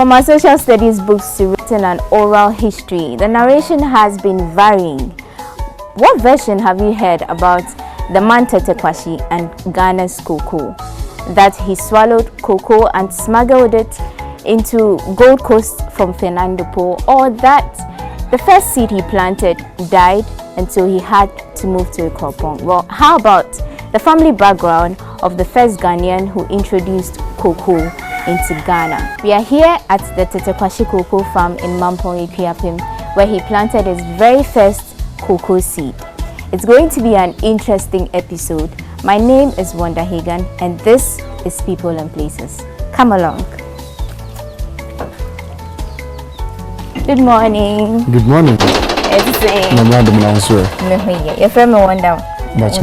From our social studies books to written and oral history, the narration has been varying. What version have you heard about the man Tetteh Quarshie and Ghana's cocoa? That he swallowed cocoa and smuggled it into Gold Coast from Fernando Po, or that the first seed he planted died and so he had to move to Ikropong? Well, how about the family background of the first Ghanaian who introduced cocoa into Ghana? We are here at the Tetteh Quarshie cocoa farm in Mampong Ipiapim, where he planted his very first cocoa seed. It's going to be an interesting episode. My name is Wanda Hagan and this is People and Places. Come along. Good morning. Good morning. It's saying. My name is Your friend Wanda. That's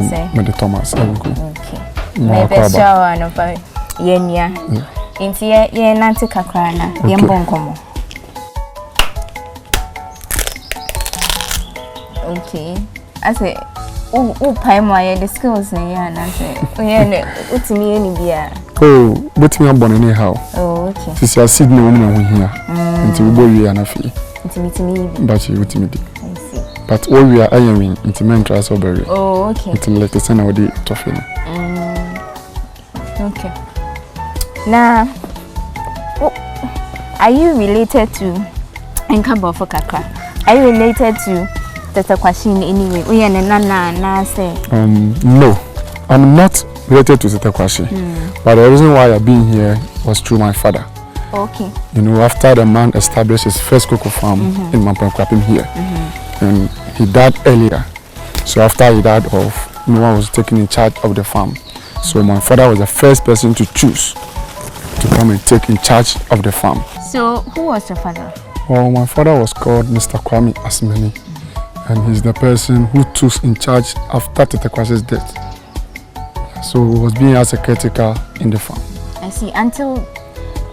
Thomas. Okay. Maybe shower no pa yenya. Inti ye nante kakra na yembo nkomo. Okay. I say pai mo ye the skills na ya na say ye utimi ye ni bia. Oh, but me born anyhow. Oh, okay. This is seed no woman here. Until we boy we are na fi. Intimi. But you utimi. I see. But all we are ironing into men try so berry. Oh, okay. Until like the sun already tough. Okay. Now, are you related to Nkabo Kakra? Are you related to Tetteh Quarshie in any way? No, I'm not related to Tetteh Quarshie. But the reason why I've been here was through my father. Okay. You know, after the man established his first cocoa farm in Mampong Ipiapim here, and he died earlier. So after he died off, no one was taking in charge of the farm. So my father was the first person to choose to come and take in charge of the farm. So who was your father? Well, my father was called Mr. Kwame Asmani, and he's the person who took in charge after Tetteh Quarshie's death. So he was being as a caretaker in the farm. I see. Until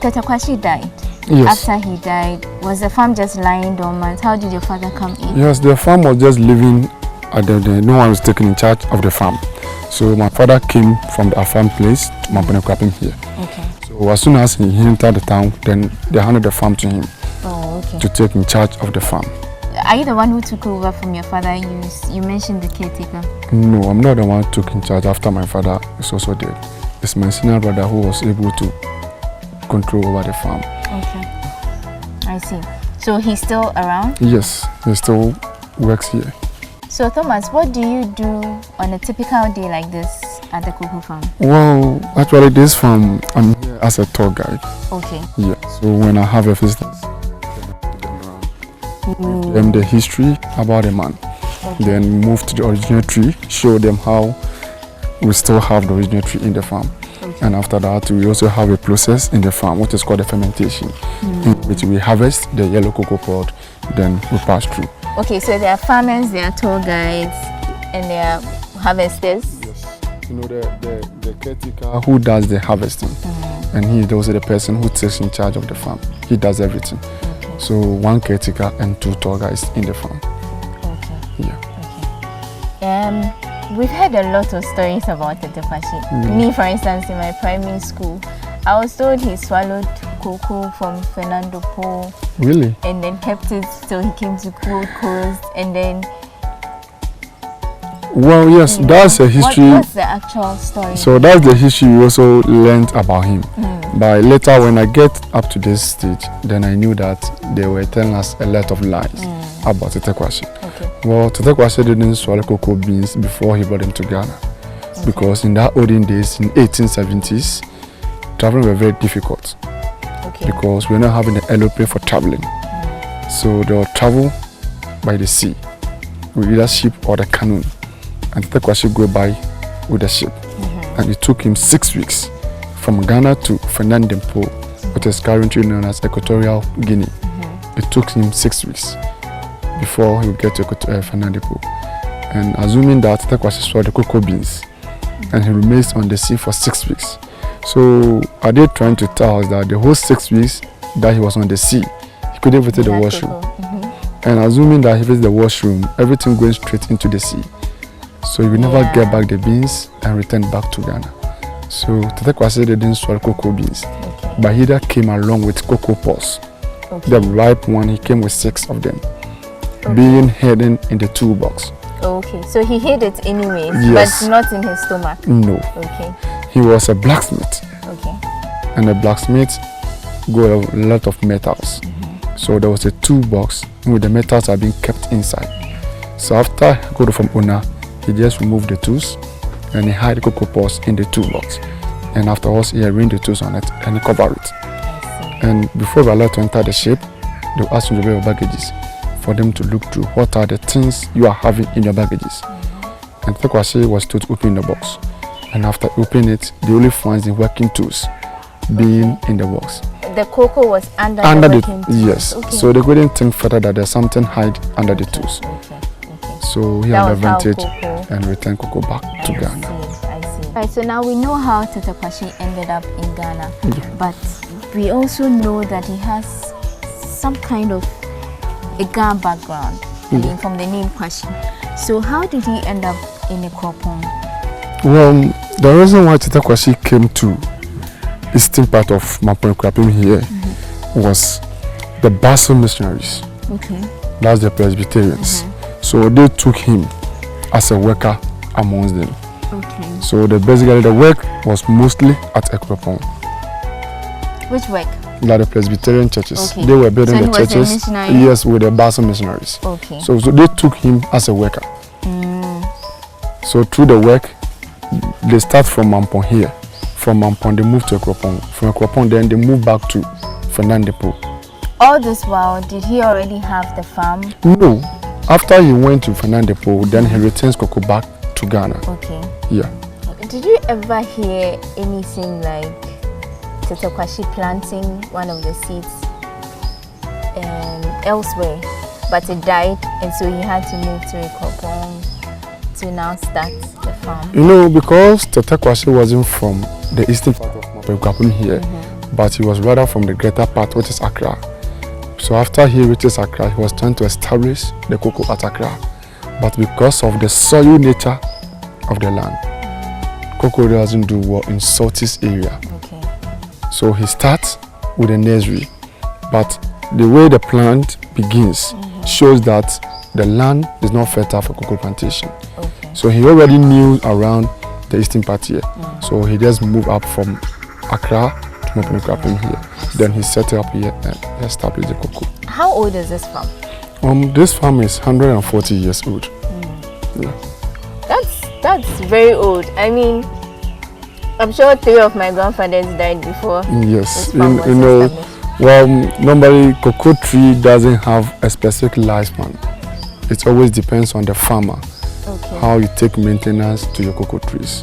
Tetteh Quarshie died? Yes. After he died, was the farm just lying dormant? How did your father come in? Yes, the farm was just living at no one was taking in charge of the farm. So my father came from the farm place to Mampong Ipiapim here. Okay. So as soon as he entered the town, then they handed the farm to him. Oh, okay. To take in charge of the farm. Are you the one who took over from your father? You mentioned the caretaker. No, I'm not the one who took in charge after my father is also dead. It's my senior brother who was able to control over the farm. Okay. I see. So he's still around? Yes, he still works here. So Thomas, what do you do on a typical day like this at the cocoa farm? Well, actually this farm, I'm here as a tour guide. Okay. Yeah, so when I have a visitors, give them the history about the man. Okay. Then move to the original tree, show them how we still have the original tree in the farm. Okay. And after that, we also have a process in the farm, which is called the fermentation, in which we harvest the yellow cocoa pod, then we pass through. Okay, so there are farmers, there are tour guides, and there are harvesters. Yes. You know, the caretaker who does the harvesting, and he's also the person who takes in charge of the farm. He does everything. Okay. So one caretaker and 2 tour guides in the farm. Okay. Yeah. Okay. We've heard a lot of stories about Tetteh Quarshie. Me, for instance, in my primary school, I was told he swallowed cocoa from Fernando Po. Really? And then kept it till he came to Gold Coast, and then. Well, yes, that's a history. What's the actual story? So that's the history we also learned about him. But later, when I get up to this stage, then I knew that they were telling us a lot of lies about Tetteh Quarshie. Okay. Well, Tetteh Quarshie didn't swallow cocoa beans before he brought them to Ghana, because in that olden days, in 1870s, traveling were very difficult. Okay. Because we're not having an aeroplane for traveling. So they'll travel by the sea with either ship or the canoe. And Tetteh Quarshie go by with the ship. And it took him 6 weeks from Ghana to Fernando Po, which is currently known as Equatorial Guinea. It took him 6 weeks before he would get to Fernando Po. And assuming that Tetteh Quarshie swallowed the cocoa beans and he remains on the sea for 6 weeks. So are they trying to tell us that the whole 6 weeks that he was on the sea, he couldn't visit the washroom? And assuming that he visits the washroom, everything going straight into the sea. So he will never get back the beans and return back to Ghana. So Tetteh Quarshie didn't sow cocoa beans, Okay. but he that came along with cocoa pods. Okay. The ripe one, he came with 6 of them, being hidden in the toolbox. Okay. So he hid it anyways, Yes. but not in his stomach. No, Okay. he was a blacksmith, Okay. and a blacksmith got a lot of metals. So there was a toolbox with the metals are being kept inside. So after he got it from owner, he just removed the tools and he hid the cocoa pods in the toolbox. And afterwards, he arranged the tools on it and he covered it. I see. And before we are allowed to enter the ship, they will ask you to bring your baggages for them to look through what are the things you are having in your baggages. And Tetteh Quarshie was told to open the box. And after opening it, they only found the working tools being in the box. The cocoa was under the working tools. Yes. Okay. So they couldn't think further that there's something hide under the tools. Okay. Okay. So he That had was how advantage cocoa- and returned cocoa back to I Ghana. see, I see. Right, so now we know how Tetteh Quarshie ended up in Ghana, but we also know that he has some kind of a Ghana background, I mean, from the name Quarshie. So how did he end up in a Kropong? Well, the reason why Tetteh Quarshie came to eastern part of Mampon here was the Basel missionaries. Okay. That's the Presbyterians. So they took him as a worker amongst them. Okay. So basically the work was mostly at Ekropong, Which work? like the Presbyterian churches. Okay. They were building So he the was a churches. missionary? Yes, with the Basel missionaries. Okay. So they took him as a worker. So through the work, they start from Mampon here. From Mampon, they move to Ekropong. From Ekropong, then they move back to Fernandepo. All this while, did he already have the farm? No, after he went to Fernandepo, then he returns cocoa back to Ghana. Okay. Yeah. Did you ever hear anything like Tetteh Quarshie planting one of the seeds elsewhere, but it died, and so he had to move to Ekropong to now start the farm? You know, because Tetteh Quarshie wasn't from the eastern part of Mampon here, but he was rather from the greater part, which is Accra. So after he reaches Accra, he was trying to establish the cocoa at Accra. But because of the soil nature of the land, cocoa doesn't do well in southeast area. Okay. So he starts with a nursery, but the way the plant begins shows that the land is not fertile for cocoa plantation. Okay. So he already knew around the eastern part here. So he just moved up from Accra to Mampon here. Then he set up here and established the cocoa. How old is this farm? This farm is 140 years old. Yeah. That's very old. I mean, I'm sure 3 of my grandfathers died before Yes, this farm was you know, established. well, normally cocoa tree doesn't have a specific lifespan. It always depends on the farmer, Okay. how you take maintenance to your cocoa trees.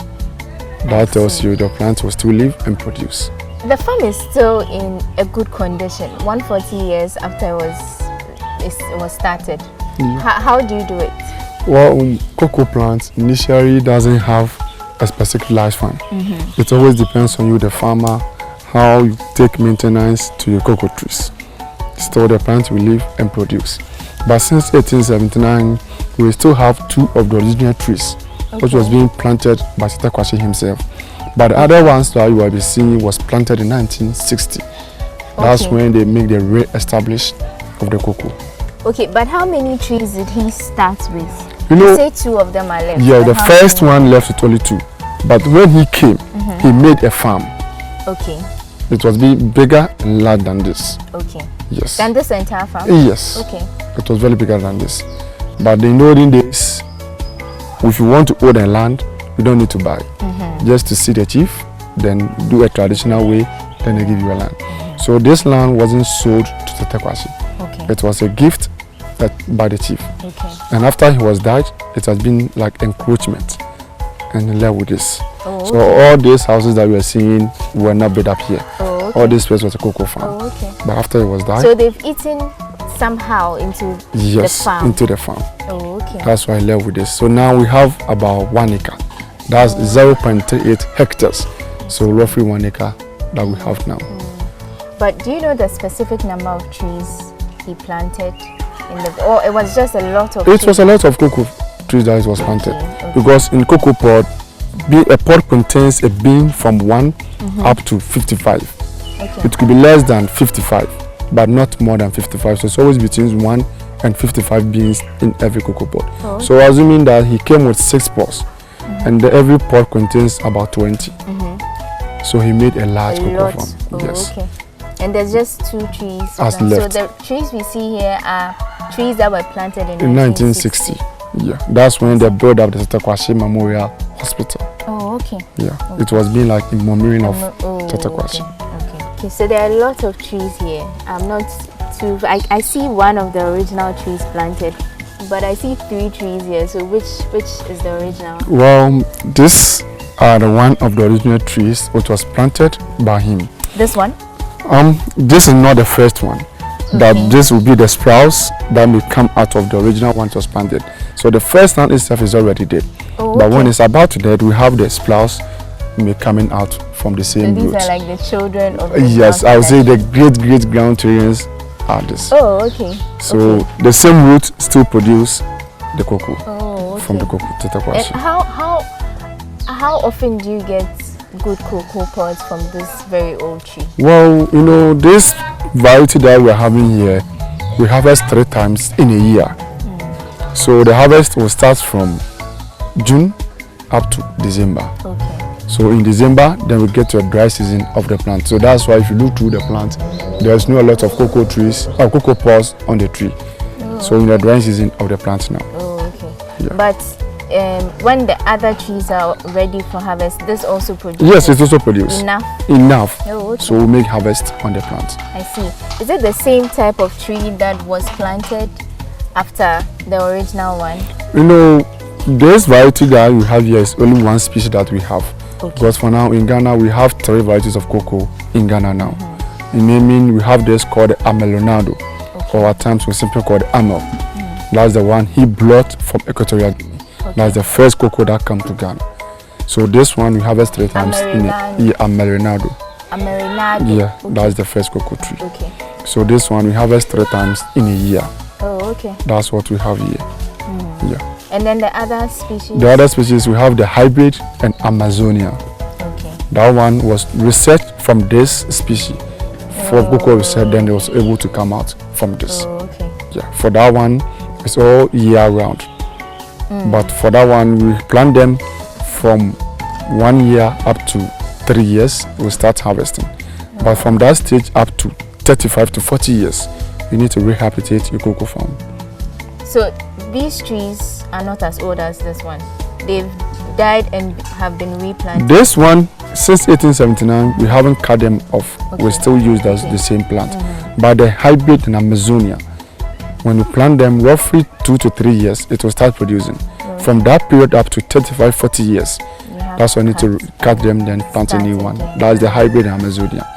That tells you the plant will still live and produce. The farm is still in a good condition 140 years after it was started. How do you do it? Well, cocoa plants initially doesn't have a specific lifespan. It always depends on you, the farmer, how you take maintenance to your cocoa trees. Still, the plant will live and produce. But since 1879, we still have 2 of the original trees, which was being planted by Tetteh Quarshie himself. But the other ones that you will be seeing was planted in 1960. That's Okay. when they make the re-establish of the cocoa. Okay, but how many trees did he start with? You know, say 2 of them are left. yeah, but the how first many? one left with only 2. But when he came, he made a farm. Okay, It was being bigger and larger than this. okay. Yes. Then this entire farm? Yes. Okay. It was very bigger than this. But in the olden days, if you want to own a land, you don't need to buy. Just to see the chief, then do a traditional way, then they give you a land. So this land wasn't sold to Tetteh Quarshie. Okay. It was a gift by the chief. Okay. And after he was died, it has been like encroachment. And he left with this. Oh, So all these houses that we are seeing were not built up here. Oh, okay. All this place was a cocoa farm. Oh, okay. But after he was died, So they've eaten somehow into yes, the farm. into the farm. Oh, okay. That's why I left with this. So now we have about 1 acre. That's 0.38 hectares. So roughly 1 acre that we have now. But do you know the specific number of trees he planted in the, or it was just a lot of It trees? was a lot of cocoa trees that it was planted. Okay. Because in cocoa pod, a pod contains a bean from 1 up to 55. Okay. It could be less than 55, but not more than 55. So it's always between 1 and 55 beans in every cocoa pod. Oh, okay. So assuming that he came with 6 pods, and every pod contains about 20. So he made a large cocoa farm. Oh, Yes. okay. And there's just 2 trees. As So left. the trees we see here are trees that were planted In 1960. Yeah, that's when they built up the Tetteh Quarshie Memorial Hospital. Oh, okay. Yeah, it was being like a memory of Tetteh Okay. Quarshie. Okay. So there are a lot of trees here. I'm not too. I see one of the original trees planted, but I see 3 trees here. So which is the original? Well, these are the one of the original trees which was planted by him. This one? This is not the first one. That Okay. this will be the sprouts that may come out of the original one that was planted. So the first one itself is already dead. Oh, But when okay. it's about to dead, we have the sprouts may coming out from the So same these root. are like the children of the Yes, I would say the great grandparents are this. Oh, okay. So okay. the same root still produce the cocoa Oh, okay. from the cocoa Tetteh And Quarshie. how often do you get good cocoa pods from this very old tree? Well, you know, this variety that we're having here, we harvest 3 times in a year. So the harvest will start from June up to December. Okay. So in December, then we get to a dry season of the plant. So that's why if you look through the plant, there's no a lot of cocoa trees or cocoa pods on the tree. So in the dry season of the plant now. Oh, okay. Yeah. But when the other trees are ready for harvest, this also produces Yes, it also produce enough. enough. Oh, okay. So we make harvest on the plant. I see. Is it the same type of tree that was planted after the original one? You know, this variety that we have here is only one species that we have. Okay. Because for now in Ghana, we have 3 varieties of cocoa in Ghana now. In naming, we have this called the Amelonado, or at times we simply call the Amel. That's the one he brought from Equatorial Guinea. That's the first cocoa that come to Ghana. So this one we harvest 3 times in a year. Amelonado. Amerinado. Yeah, Okay. that's the first cocoa tree. Okay. So this one we harvest 3 times in a year. Oh, okay. That's what we have here. Yeah. And then the other species? The other species we have the hybrid and Amazonia. Okay. That one was researched from this species. For cocoa research, then it was able to come out from this. Oh, okay. Yeah. For that one, it's all year round. But for that one, we plant them from 1 year up to 3 years. We start harvesting. But from that stage up to 35 to 40 years, you need to rehabilitate your cocoa farm. So these trees are not as old as this one. They've died and have been replanted. This one, since 1879, we haven't cut them off. Okay. We still use the same plant. But the hybrid in Amazonia, when you plant them roughly 2 to 3 years, it will start producing. From that period up to 35, 40 years, that's when you need to cut them, then plant a new one. That's the hybrid in Amazonia.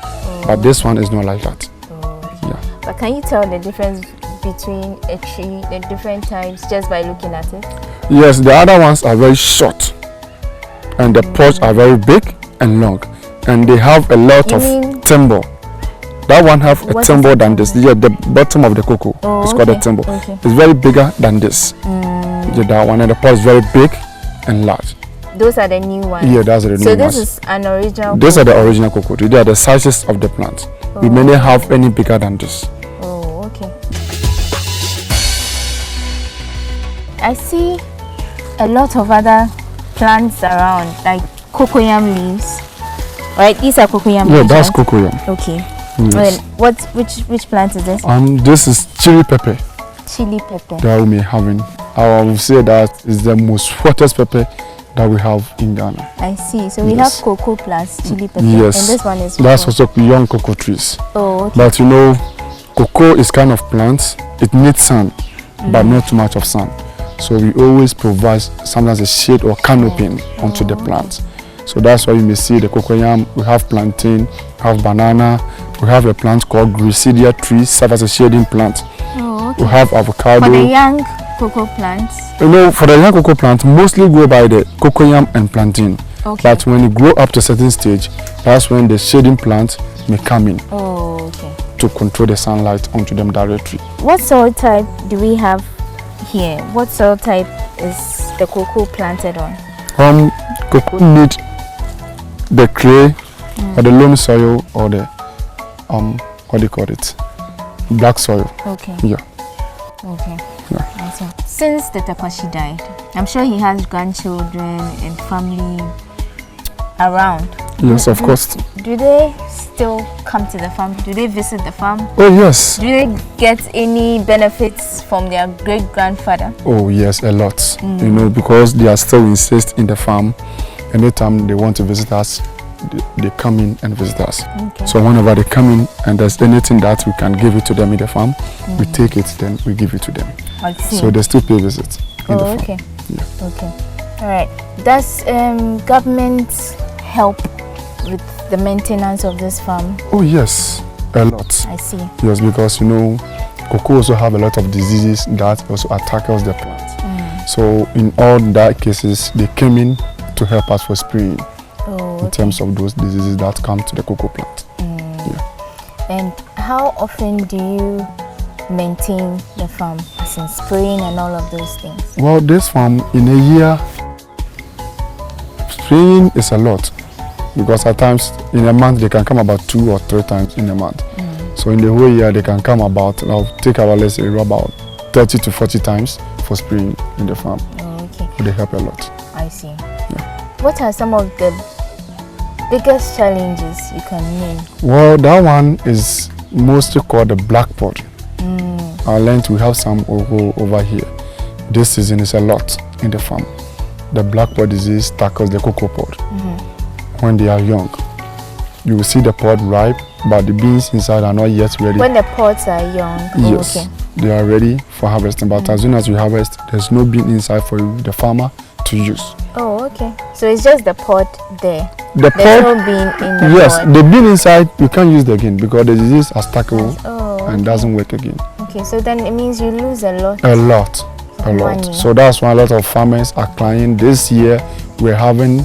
But this one is not like that. Yeah. But can you tell the difference between a tree, the different types, just by looking at it? Yes, the other ones are very short, and the pods are very big and long, and they have a lot You of mean- timber. That one have a What is timber the than this. Yeah, the bottom of the cocoa is called a okay, timber. okay. It's very bigger than this. Yeah, that one, and the pod is very big and large. Those are the new ones. Yeah, that's the new So this ones. is an original. These are the original cocoa trees. They are the sizes of the plant. We may not have any bigger than this. Oh, okay. I see a lot of other plants around, like cocoyam leaves. Right, these are cocoyam Yeah, leaves. that's right? cocoyam. Okay. Yes. And which plant is this? This is chili pepper Chili pepper. that we may having. I will say that is the most hottest pepper that we have in Ghana. I see. So we Yes. have cocoa plus chili pepper. Yes. And this one is That's cocoa. also young cocoa trees. Oh, okay. But you know, cocoa is kind of plant. It needs sun, but not too much of sun. So we always provide sometimes a shade or canopy onto the plant. So that's why you may see the cocoyam. We have plantain, we have banana, we have a plant called Grisidia tree, serve as a shading plant. Oh, okay. We have avocado. For the young cocoa plants. You know, for the young cocoa plant, mostly grow by the cocoyam and plantain. Okay. But when you grow up to a certain stage, that's when the shading plant may come in Oh, okay. to control the sunlight onto them directly. What soil type do we have here? What soil type is the cocoa planted on? Cocoa need the clay or the loam soil or the what do you call it? Black soil. Okay. Yeah. Okay. Yeah. Awesome. Since Tetteh Quarshie died, I'm sure he has grandchildren and family around. Yes, of course. Do they still come to the farm? Do they visit the farm? Oh yes. Do they get any benefits from their great grandfather? Oh yes, a lot. You know, because they are still insist in the farm. Anytime they want to visit us, they come in and visit us. Okay. So whenever they come in and there's anything that we can give it to them in the farm, we take it, then we give it to them. I see. So they still pay visits in the farm. Okay. Yeah. Okay. All right. Does government help with the maintenance of this farm? Oh yes, a lot. I see. Yes, because you know, cocoa also have a lot of diseases that also attackers the plant. So in all that cases, they came in to help us for spraying in terms of those diseases that come to the cocoa plant. Yeah. And how often do you maintain the farm, as in spraying and all of those things? Well, this farm in a year, spraying is a lot because at times in a month they can come about 2 or 3 times in a month. So in the whole year they can come about, I'll take about, let's say, about 30 to 40 times for spraying in the farm. Okay. They help a lot. I see. Yeah. What are some of the biggest challenges you can name? Well, that one is mostly called the black pod. I learned we have some over here. This season is a lot in the farm. The black pod disease tackles the cocoa pod. When they are young, you will see the pod ripe, but the beans inside are not yet ready. When the pods are young? Yes, Okay. they are ready for harvesting, but as soon as you harvest, there's no bean inside for you, the farmer, to use. Oh, okay. So it's just the pod there. The There's pod, no bean in the yes, pod. the bean inside you can't use it again because the disease has tackled Oh, and doesn't work again. okay. So then it means you lose a lot. A lot. Money. So that's why a lot of farmers are crying. This year we're having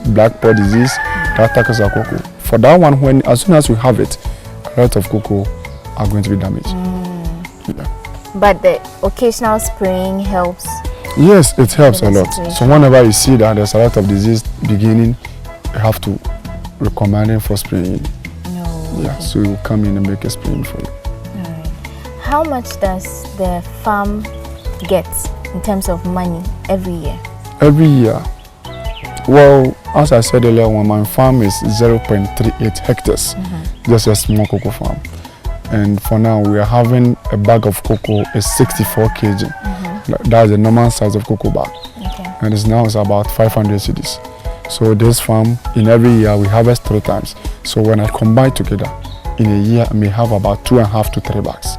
black pod disease that tackles our cocoa. For that one, when as soon as we have it, a lot of cocoa are going to be damaged. Yeah. But the occasional spraying helps. Yes, it helps a the lot. situation. So whenever you see that there's a lot of disease beginning, you have to recommend it for spraying. No. Yeah, Okay. so you come in and make a spraying for you. Alright. How much does the farm get in terms of money every year? Every year, well, as I said earlier, when my farm is 0.38 hectares, just a small cocoa farm. And for now, we are having a bag of cocoa is 64 kg. That's the normal size of cocoa bag. Okay. And it's now about 500 cedis. So this farm, in every year, we harvest 3 times. So when I combine together, in a year, I may have about 2.5 to 3 bags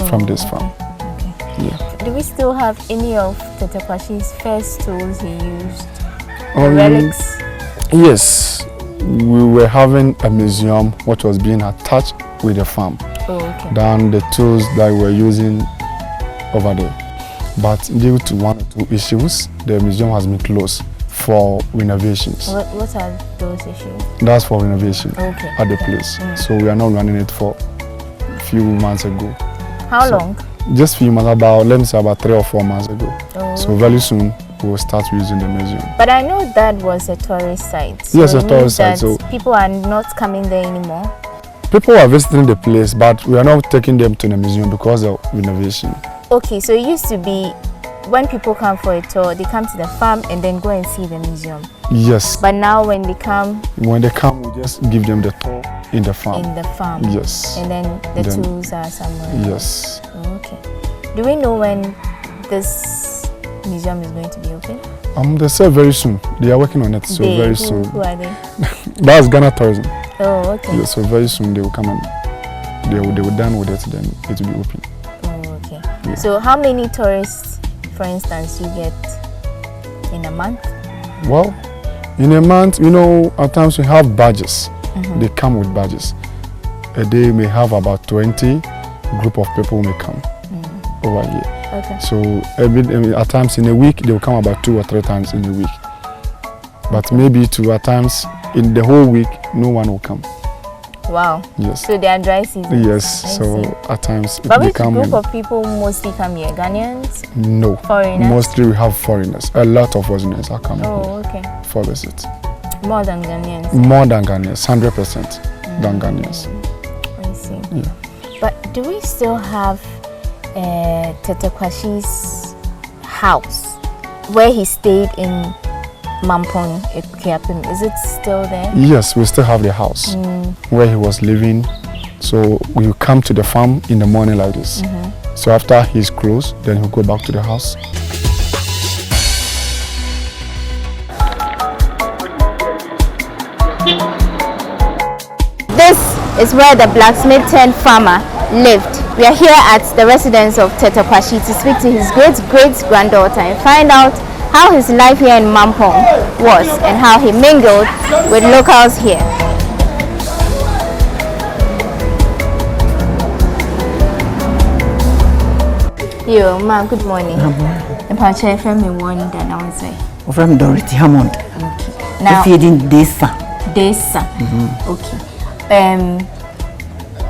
from this farm. Okay. Yeah. Do we still have any of Tetteh Quarshie's first tools he used? The relics? Yes, we were having a museum which was being attached with the farm. Oh, okay. Than the tools that we were using over there. But due to 1 or 2 issues, the museum has been closed for renovations. What are those issues? That's for renovation Okay. at the place. So we are not running it for a few months ago. How So, long? Just few months, let me say about 3 or 4 months ago. Oh, So very soon we will start using the museum. but I know that was a tourist site. So Yes, a it means tourist site, that so- people are not coming there anymore. People are visiting the place, but we are not taking them to the museum because of renovation. Okay, so it used to be when people come for a tour, they come to the farm and then go and see the museum. Yes, But now when they come when they come, we just give them the tour in the farm. in the farm, Yes, and then the Then- tools are somewhere. yes. Oh, okay. Do we know when this museum is going to be open? They said very soon. They are working on it, so They, very who, soon. Who are they? That's Ghana Tourism. Oh, okay. Yeah, so very soon they will come and they will done with it, then it will be open. Oh, okay. Yeah. So how many tourists, for instance, you get in a month? Well, in a month, you know, at times we have badges. They come with badges. A day may have about 20 group of people may come over here. Okay. So at times in a week they will come about 2 or 3 times in a week. But maybe 2 at times in the whole week no one will come. Wow. Yes. So they are dry season. Yes. So at times it but which become group of people mostly come here? Ghanaians? No. Foreigners? Mostly we have foreigners. A lot of foreigners are coming okay. for visit. More than Ghanaians? More than Ghanaians, 100% than Ghanaians. I see. Yeah. But do we still have Tetteh Quarshie's house where he stayed in Mampong, Ekiapim? Is it still there? Yes, we still have the house where he was living. So we come to the farm in the morning like this. So after he's closed, then he'll go back to the house. This is where the blacksmith turned farmer lived. We are here at the residence of Tetteh Quarshie to speak to his great-great-granddaughter and find out how his life here in Mampong was and how he mingled with locals here. Yo, ma, good morning. The picture from me one that I was say. From Dorothy Hammond. Okay. Now, feeding Desa. Desa. Okay.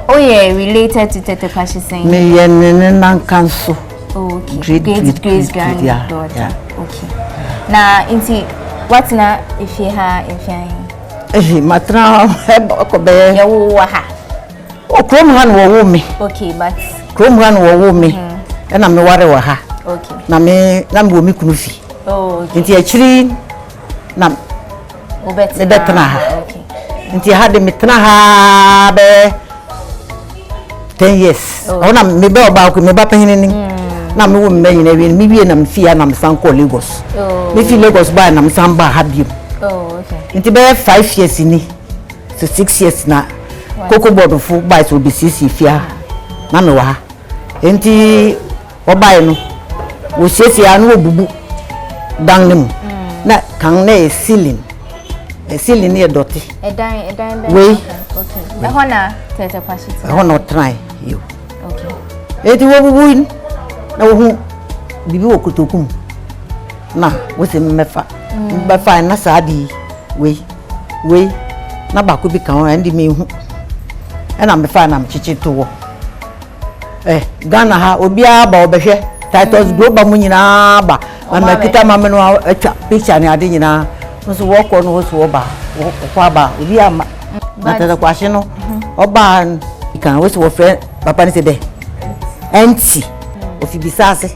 Oh yeah, related to Tetteh Quarshie saying. Me and Kanso. Okay. Great granddaughter. Yeah. Okay. Now, inti, what's na if you have Matra Kobe. Yawaha. Oh, Cromhan were me. Okay, but Cromhan were me. And I'm the water waha. Okay. Namu mi kunufi. Oh, okay. Inti actually nam Betana. Okay. Inti had the mitraha be 10 years. Oh, nam me be about me bapahin. Na me woman me be nam fear nam sanko Lagos. Me feel Lagos by nam samba habim. Oh, okay. Inti be 5 years ini. So 6 years na. Cocoa board full by will be 6 fear. Na me wa. Inti oba no wo siesie anu obubu dan nem na kan na ceiling ne doti edan be we okay e hona Tetteh Quarshie e hona try you okay eti wo bubu na wo hu bibi wo kotokum na wo se mefa ba fa na saadi we na ba ko bi kan andi me hu e na mefa na mchichi to wo Ghana ha obia ba obehwe titles global mu nyina ba na kita mama no atwa picture ne ade nyina so wo ko no so ba wo kwa ba obia ma na Tetteh Quarshie no oba kan wo so wo friend papa ne se de enti ofi bisase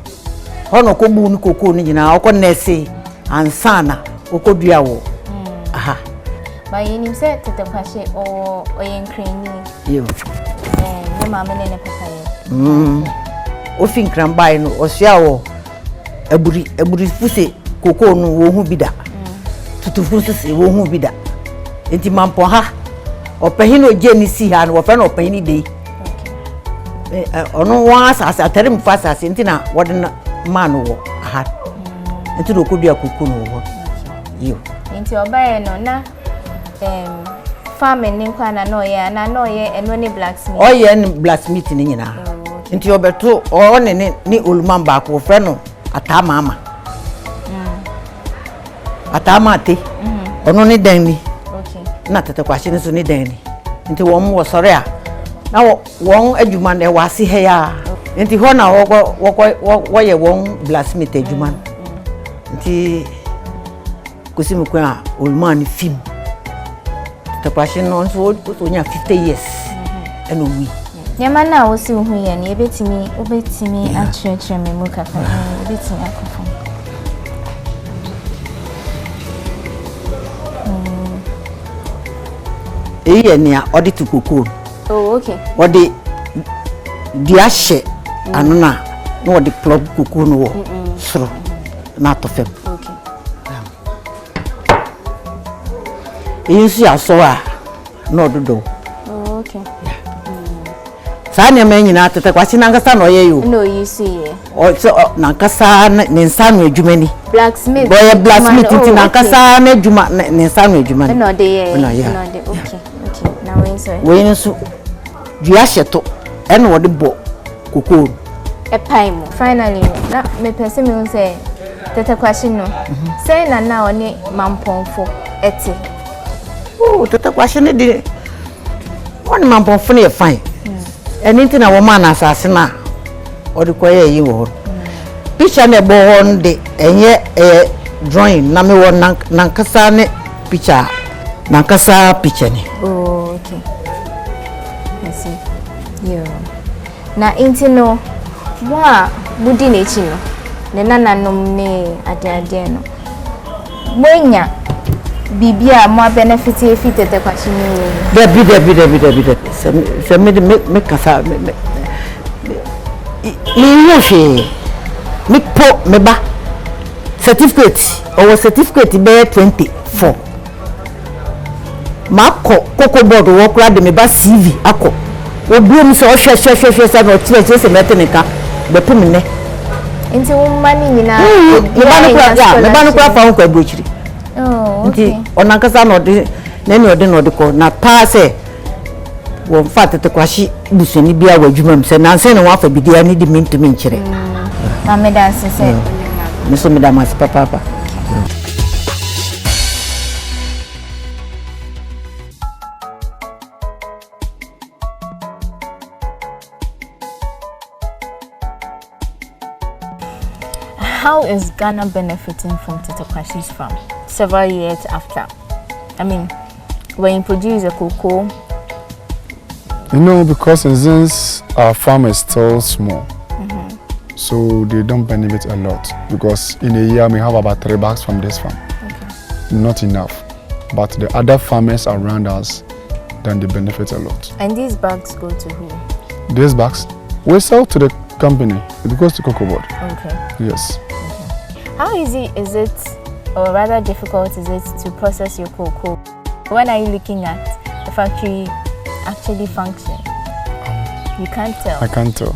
hono ko bu ni koko ni nyina o ko nese ansana o ko dua wo aha ba yinim se Tetteh Quarshie o yenkrini yo ne mama ne papa ye Ofi nkrambai no osua wo aburi fuse koko no wo hu bida tutufu sese wo hu bida enti Mampong ha opehin no je ni si ha no wo fe no opehin ni de ono wa asase atare mfa asase enti na wode na man wo ha enti do kodua koko no wo yo enti obaye no na farming ni kwa na no ye eno ni blacksmith o ye ni blacksmith ni nyina nti obeto o ne ni oluman ba ko fe no atama ama atama ate ono ni dan ni okay na Tetteh Quarshie ni so ni dan ni nti won wo sore a na won adwuma na wase he ya nti ho na wo ye won blacksmith adwuma nti kusimu kwa oluman ni film Tetteh Quarshie no so nya 50 years eno wi nyama na wo si hu ye ne obetimi akyerɛkyerɛ me mu kaka obetimi akofo ye ne a odi to koko oh okay odi dia hye anu na odi plug koko no wo soro na to fem okay insu aso a no dodo oh okay Sanya menyina Tetteh Quarshie nankasa no ye yo no you see o so nankasa ne nsanu adwumani blacksmith boy blacksmith ti nankasa na adwuma ne nsanu adwumani no de ye no de okay now we nso dua hyeto ene wo de bo kokoro epai mu finally na me pese me say Tetteh Quarshie no say na oni Mampong fo eti oh Tetteh Quarshie ne de One man for fine. Anything a woman assassin or the choir you. Picture ne born the drawing. Name one nankasane picture. Nankasa picture. Oh, okay. I see. Yeah. Na intino wa budi nechi no. Ne nananom ne ade no. Mwenya bibia mo benefit e fit Tetteh Quarshie ni. Debi. Se me kasa me po me ba certificate or certificate be 24 mako koko board wo kura de me ba CV akọ obi mi so hwe se no tie se metenika be pum ne nti wo mani nyina me ba no kura fa wo abuchiri. Oh, okay. Nti onakasa no de no de ko na pa se wo fa Tetteh Quarshie busoni bia wa adwuma se na nse ne wa fa bidia ni di mintu minchire. Mama dance say me so me da mas papa. How is Ghana benefiting from Tetteh Quarshie's farm several years after? I mean, when you produce a cocoa. Because since our farm is still small, so they don't benefit a lot. Because in a year, we have about 3 bags from this farm. Okay. Not enough. But the other farmers around us, then they benefit a lot. And these bags go to who? These bags, we sell to the company. It goes to Cocoa Board. Okay. Yes. Okay. How easy is it, or rather difficult is it, to process your cocoa? When are you looking at the factory actually function? You can't tell. I can't tell.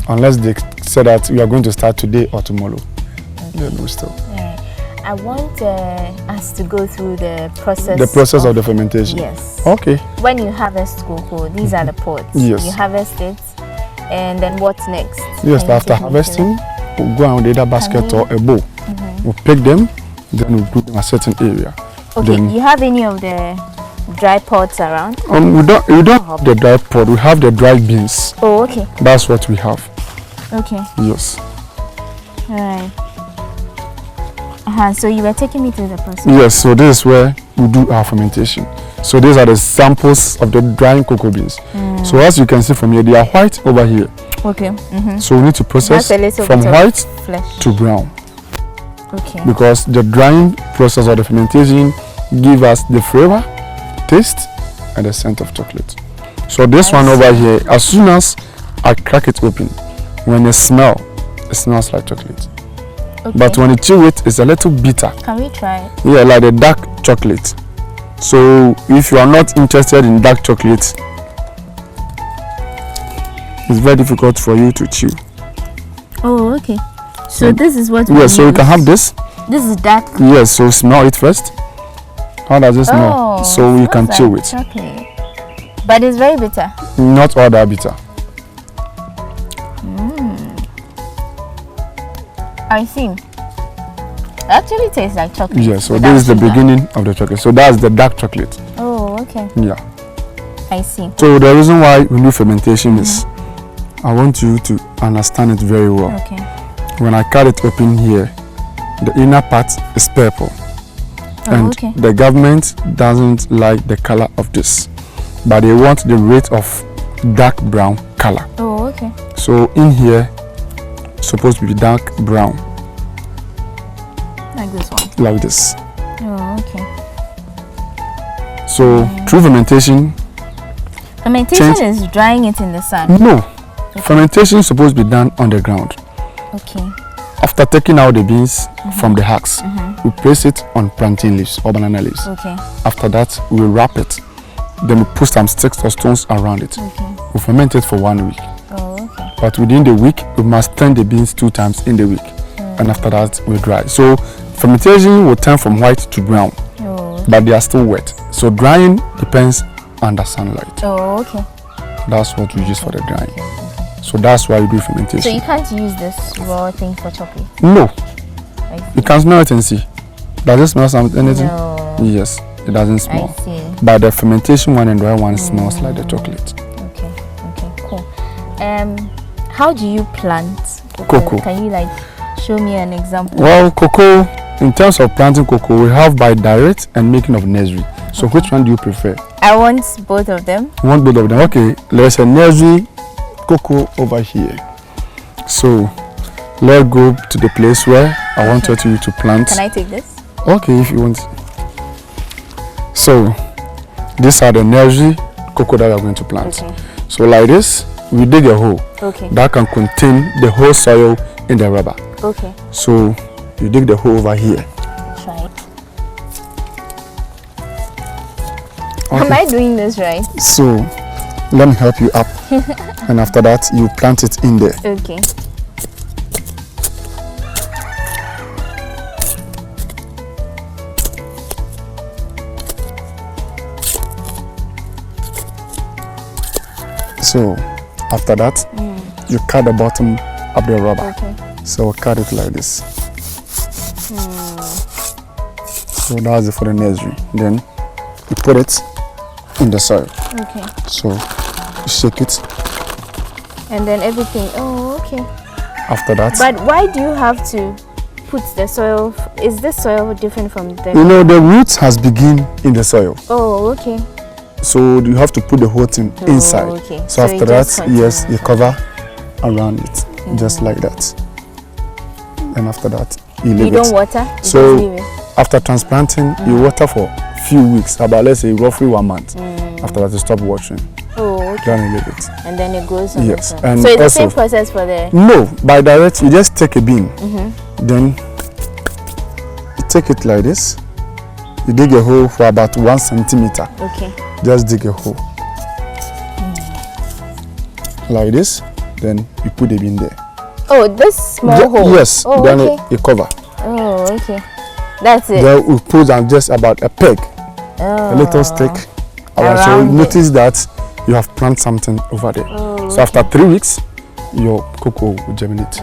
Unless they say that we are going to start today or tomorrow. Okay. Then we still. Right. I want us to go through the process. The process of the fermentation. Yes. Okay. When you harvest cocoa, these are the pods. Yes. You harvest it, and then what's next? Yes. After harvesting, we'll go on the other basket or a bowl. We'll pick them, then we'll put them in a certain area. Okay. Then, you have any of the dry pods around? we don't have the dry pod. We have the dry beans. Oh, okay. That's what we have. Okay. Yes. All right. So you were taking me through the process. Yes. So this is where we do our fermentation. So these are the samples of the drying cocoa beans. So as you can see from here, they are white over here. Okay. So we need to process from white flesh to brown. Okay. Because the drying process of the fermentation give us the flavor, taste, and the scent of chocolate. So this one over here, as soon as I crack it open, when it smells like chocolate. Okay. But when you chew it, it's a little bitter. Can we try it? Yeah, like the dark chocolate. So if you are not interested in dark chocolate, it's very difficult for you to chew. Oh, okay. So this is what. Yes, so you can have this. This is dark. Yes, so smell it first. How does it smell? Oh, so you can chew it. Chocolate. But it's very bitter. Not all that bitter. I see. It actually tastes like chocolate. Yes, so this is the beginning of the chocolate. So that's the dark chocolate. Oh, okay. Yeah. I see. So the reason why we do fermentation is, I want you to understand it very well. Okay. When I cut it open here, the inner part is purple. And the government doesn't like the color of this, but they want the rate of dark brown color. Oh, okay. So in here, supposed to be dark brown. Like this one? Like this. Oh, okay. So through fermentation. Fermentation is drying it in the sun? No. Okay. Fermentation is supposed to be done on the ground. Okay. After taking out the beans from the husk, we place it on plantain leaves or banana leaves. Okay. After that, we wrap it. Then we put some sticks or stones around it. Okay. We ferment it for 1 week. Oh, okay. But within the week, we must turn the beans 2 times in the week. And after that, we dry. So fermentation will turn from white to brown. Oh, okay. But they are still wet. So drying depends on the sunlight. Oh, okay. That's what we use for the drying. Okay. So that's why we do fermentation. So you can't use this raw thing for chocolate? No. You can smell it and see. Does it smell anything? No. Yes. it doesn't smell. I see. But the fermentation one and the other one smells like the chocolate. Okay, cool. How do you plant Cocoa? Can you like show me an example? Well, cocoa, in terms of planting cocoa, we have by direct and making of nursery. So which one do you prefer? I want both of them. You want both of them? Okay, there's a nursery cocoa over here. So let's go to the place where I wanted you to plant. Can I take this? Okay, if you want. So these are the nursery cocoa that we are going to plant. Okay. So like this, we dig a hole that can contain the whole soil in the rubber. Okay. So you dig the hole over here. Try it. Okay. Am I doing this right? So let me help you up. And after that, you plant it in there. Okay. So after that, you cut the bottom of the rubber. Okay. So cut it like this. So that's it for the nursery. Then you put it in the soil. Okay. So you shake it. And then everything. Oh, okay. After that, But why do you have to put the soil? Is this soil different from the? you know the roots has begin in the soil. Oh, okay. So you have to put the whole thing inside. Okay. So So after it that, just yes, continues. you cover around it, just like that. And after that, you leave You it. don't water. You So just leave it. after transplanting, you water for few weeks, about let's say roughly 1 month. After that, you stop watering. Oh, okay. Then you leave it. And then it grows on Yes, its own. and So it's the also- same process for the. No, by direct, you just take a bean, then you take it like this. You dig a hole for about 1 centimeter. Okay. Just dig a hole like this. Then you put the bean there. Oh, this small hole. Yes. Oh, then okay. you cover. Oh, okay. That's it. Then we put down just about a peg, a little stick. Around. So you Around notice that you have planted something over there. So after 3 weeks, your cocoa will germinate.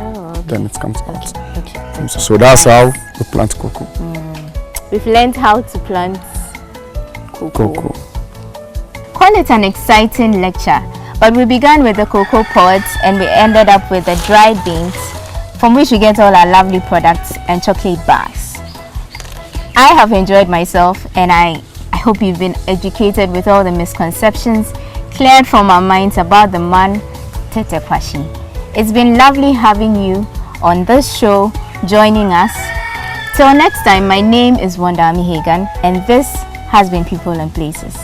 Then it comes out. Okay. So that's how we plant cocoa. We've learned how to plant Cocoa. Call it an exciting lecture, but we began with the cocoa pods and we ended up with the dried beans, from which we get all our lovely products and chocolate bars. I have enjoyed myself, and I hope you've been educated with all the misconceptions cleared from our minds about the man Tetteh Quarshie. It's been lovely having you on this show, joining us. Till next time, my name is Wandami Hagan, and this has been People and Places.